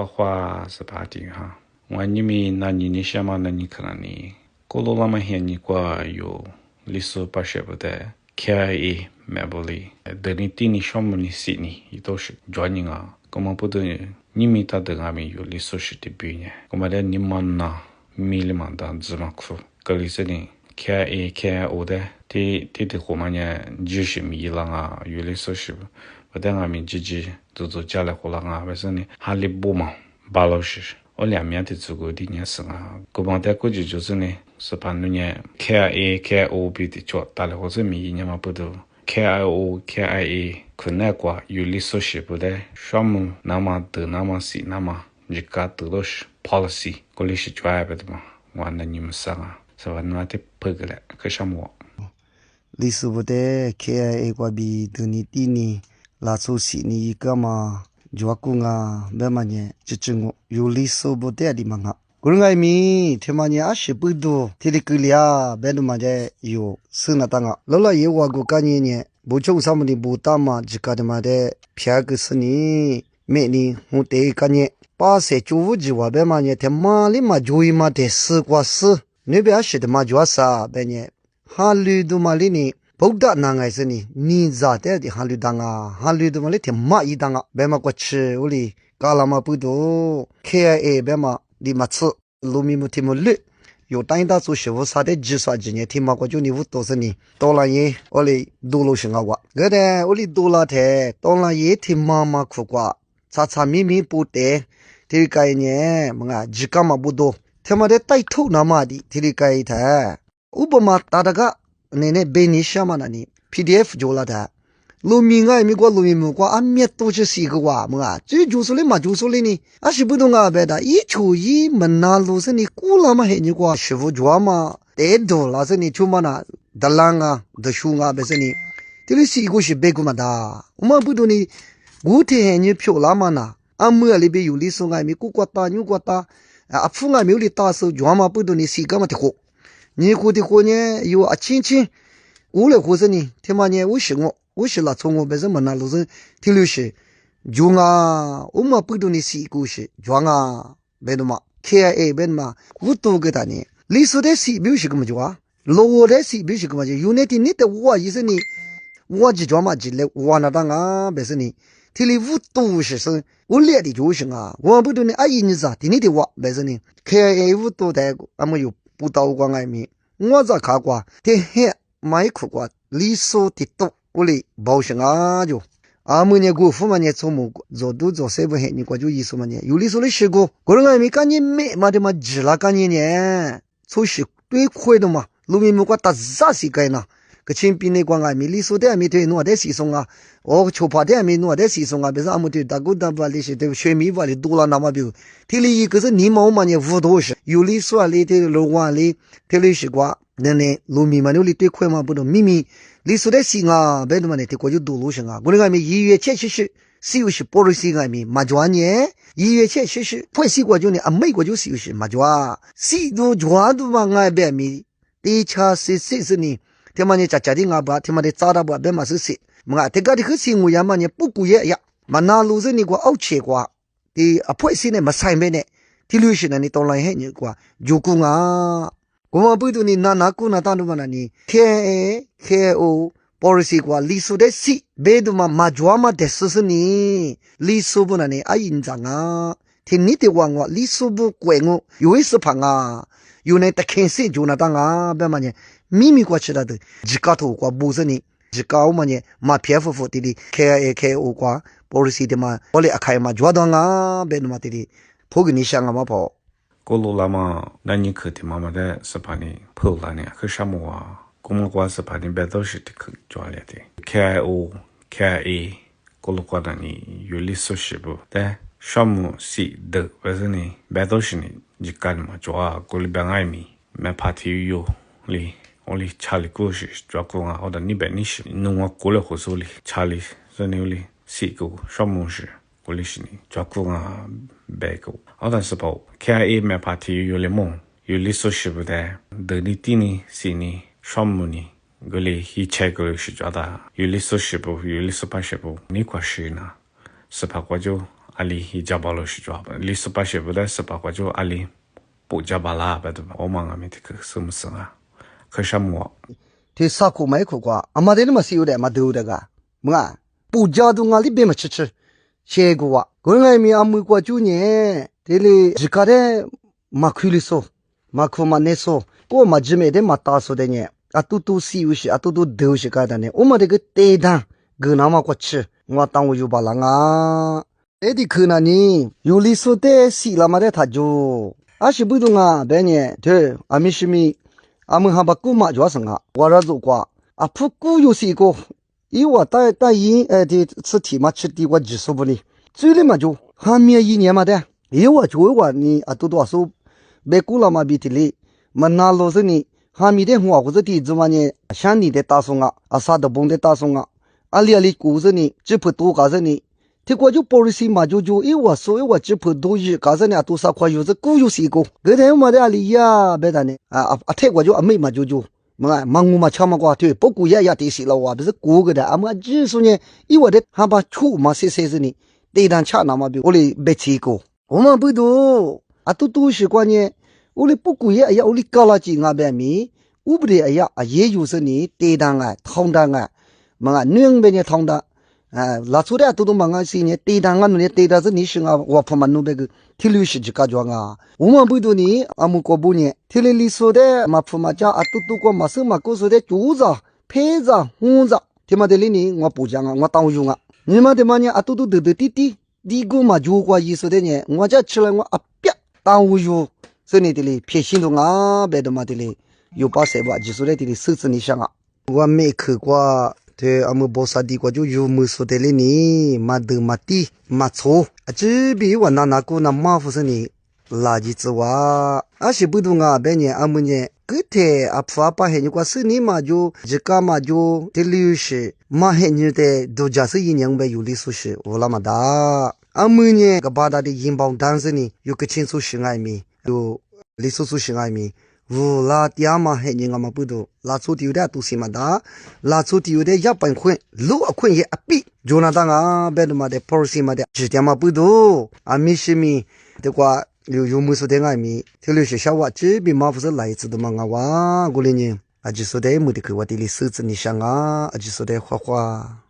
花花是巴的哈，我你们那你想嘛，那你可能你，过了那么些年过有历史把学不得 ，KIA 买不哩，等你第你项目你写你，也都是专业啊，我们不得你们他等俺们有历史是的毕业，我们的你们呐，米里嘛当芝麻苦，格里是的 KIA 的，的后面呢就是米了啊，有历史是。我等俺们自己都家来活了啊，为什么呢？哈里不嘛，巴老师，我两面的做过的年事啊，我帮在过去就是呢，是把那年 KIO 比的叫打了或者米年嘛不都 KIA 困难过有历史是不的，项目那么得那么细那么你家得到是 policy， 过历史专业的嘛，我那你们上啊，是吧？那得拍过来，可什么？历史不得 KIA 过比得你第你。拉出西尼一个嘛，就讲啊，别嘛呢，就整个有历史不得的嘛哈。个人爱米，他妈呢阿是不多，他的个里啊，别的嘛的有是那当啊，老了也话过干年呢，不就什么的不大嘛，就干的嘛的，偏个是你，每年我得干年，把些就无计划别嘛呢，他妈的嘛就一嘛的死过死，那边是的嘛就啥别呢，哈绿都嘛里呢。不打那个是呢，你咋的的哈绿当啊，哈绿的嘛哩天马一当啊，别嘛过去屋里，搞了嘛不多 ，KIA 别嘛你嘛吃，路米木天木绿，有单一大做师傅啥的计算几年，天马过就你屋多少年，到了也屋里多了些啊哇，个的屋里多了的，到了也天马嘛苦瓜，查咪咪不得，这个呢，么啊，几个嘛不多，他妈的带头那么的，这个的，乌不嘛打的个。那贝尼什么那里 PDF 就了的，路米啊米过路米木过啊米都是几个哇么啊，这就是嘞嘛就是嘞呢，啊是不懂啊别的，一求一门那路是你古了嘛嘿你过师傅做嘛，得多了是你出嘛那得浪啊得凶啊别是你，这里是一个是别个嘛的，我们不懂你，古天嘿你漂亮嘛那，啊么里边有历史啊米古过大牛过大，啊富啊米有里大手做嘛不懂你是个嘛的好。你过的过呢有啊亲戚，我来过生呢，他妈呢我是那从我本身门那路上听流是，就啊我们不懂的是故事，就啊别的嘛 KIA 别的嘛，我都给他呢，历史的是没有个么就啊，老的是没有个么就，有那天你的我意思呢，我就专门进来我那当啊别是呢，听里我都是生，我练的就是啊，我不懂的阿姨你咋听你的我别是呢 ，KIA 我都带过，俺们有。不到光爱面，我咋看过？天黑买苦瓜，历史的多，我哩保险啊就。啊，每年过父嘛年做么做都做谁不黑？你过就意思嘛年，有历史的时过，个人爱面干年没嘛的嘛急了干年呢，做事对亏的嘛，路面么过打啥时间呢？个前边那光爱面历史的爱面对弄的西松啊，哦，球拍的爱面弄的西松啊，别是俺们对大哥大把那些对学米把的多了那么比，这里一个是泥毛嘛呢，五多是有历史啊里的路湾里，这里是瓜，那呢路面嘛，那里对亏嘛不懂秘密，历史的西啊，别的嘛呢，这个就多路上啊，我那爱面1月7是有是波罗西爱面马庄呢，1月7是快西国就呢啊，美国就是有是马庄，西都庄都嘛爱别面，第七是呢。他妈的家的阿爸，他妈的咋的不别嘛是谁？嘛，这个的和新闻嘛呢不顾也呀，嘛那路是你个熬切瓜，的啊不是呢嘛晒没呢，的流行呢你当然很你瓜，就讲啊，我们不懂你那股那当的嘛你 KO 保时瓜历史的是，别的嘛抓嘛的是你历史不呢你啊印象啊，听你的话我历史不怪我，有一时旁啊，有那的看谁就那当啊，别嘛呢。秘密过去了的，几个头过不是你，几个我们呢，马偏夫妇的KIO 过，保时的嘛，我俩开嘛，抓到啊，别的嘛的，跑给你想啊嘛跑。过路了嘛，那你去的妈妈的是把你跑了呢，去什么啊？我们光是把你别都是的去抓来的 KIA 过路过的你有历史是不？但什么是的，为什么呢？别都是你你干嘛抓过里边爱米，没怕体有哩。我哩查理故事，抓过啊，或者你本你是弄我过来合作哩，查理是你哩是个什么事？我哩是你抓过啊，白个，好但是吧 ，KIA 没怕体有哩梦，有历史是不的，得你地呢是你什么呢？我哩一切个是抓的，有历史是不？有历史把是不？你过是呢？是怕我就阿里一家包了是抓吧，历史把学不得是吧？我就阿里不加巴拉吧对吧？我忙啊没这个什么事啊？可什么？这啥苦没苦瓜？阿妈的那么少的嘛都的个，么不加都阿里边嘛吃，谢个哇。个人咪阿没过就呢，这里自家的嘛苦里说，嘛苦嘛难说，个嘛只没的嘛打说的呢，啊都少些，啊都都些个的呢，我们这个对的，个那么过吃，我当我就把人啊。这里可能呢，有里说的死了嘛的他就，啊是不懂啊，别呢，对，阿米是咪。阿们还把古马做成啊，我这做过啊，不古有些个，因为我带因的吃题嘛吃的我技术不呢，最里嘛就还没一年嘛的，因为我就我呢啊多少别古了嘛比的哩，嘛那老是呢还没的话或者地子嘛呢，像你的大松啊，啊啥的崩的大松啊，啊里故事呢，只不多干什呢？这个就保险嘛，就因为我所以我只碰多一，干啥呢？多少块有这股有些个，这天我的阿里呀，别的呢泰国就没嘛就，嘛我嘛抢嘛过对，不过也得是了哇，不是过个的，俺们只是呢，因为的还把出嘛是呢，对单抢那么比我哩别吃过，我们不多啊，都习惯呢，我哩不过也我哩搞了几啊百米，我不得也有时呢，对单啊，汤单啊，嘛两边呢汤单。拉出来都忙啊些呢，对单啊呢，对单是你想啊，我怕嘛弄那个铁路是就干装啊，我们不多呢，俺们过不呢，铁路里说的嘛铺嘛家啊，都过嘛手嘛过说的竹子、配子、红子，他妈的里呢，我不讲啊，我当用啊，你妈的嘛呢啊，都滴，第个嘛就过意思的呢，我家吃了我啊别当用，所以呢的哩偏心头啊，别的嘛的哩，有把谁吧，就是来的哩手指你想啊，我没去过。对，俺们包沙地瓜就有没说的了呢，马德马地马错，这比我那个那马夫是呢，垃圾之哇，是不懂啊，别呢，俺们呢，个天啊，普把黑你瓜是你嘛就，这个嘛就，这历史马黑你的都假是一年呗有历史是，我那么大，俺们呢个巴达的银包单子呢，有个清楚是爱米，有历史是爱米。乌拉迪亚嘛黑人嘛不多，拉出的有点都是嘛的，拉出的有点日本款，老款也比，就那当啊，别的嘛的 Porsche 嘛的，这点嘛不多，啊米是米，这个有没说的爱米，这里是小娃这边嘛不是来自的嘛啊哇，过来呢，啊就说的没得给我的手指你想啊，啊就说的花花。